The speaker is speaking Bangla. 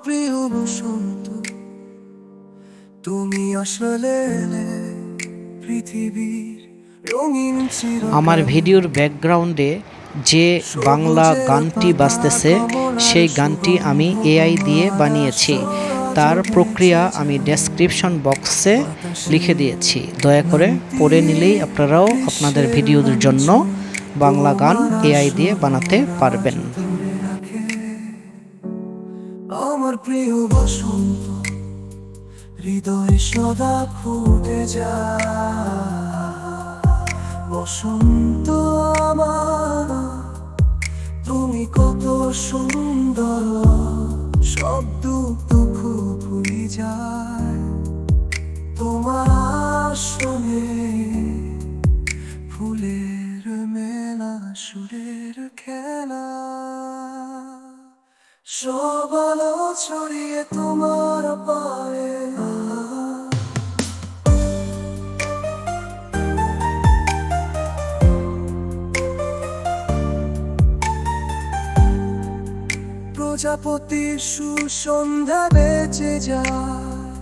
প্রিয় বসন্ত, তুমি আসলে পৃথিবীর রঙিন আমার ভিডিওর ব্যাকগ্রাউন্ডে যে বাংলা গানটি বাজতেছে সেই গানটি আমি এআই দিয়ে বানিয়েছি। তার প্রক্রিয়া আমি ডেসক্রিপশন বক্সে লিখে দিয়েছি, দয়া করে পড়ে নিলেই আপনারাও আপনাদের ভিডিওর জন্য বাংলা গান এআই দিয়ে বানাতে পারবেন। আমার প্রিয় বসন্ত, হৃদয় সদা ফুটে যায়। বসন্ত আমার, তুমি কত সুন্দর, সব দুঃখ ভুলে যায় তোমার সঙ্গে। ফুলের মেলা, সুরের খেলা, সব আলো ছড়িয়ে তোমার পায়ে। প্রজাপতি সুসন্ধ্যা বেঁচে যায়,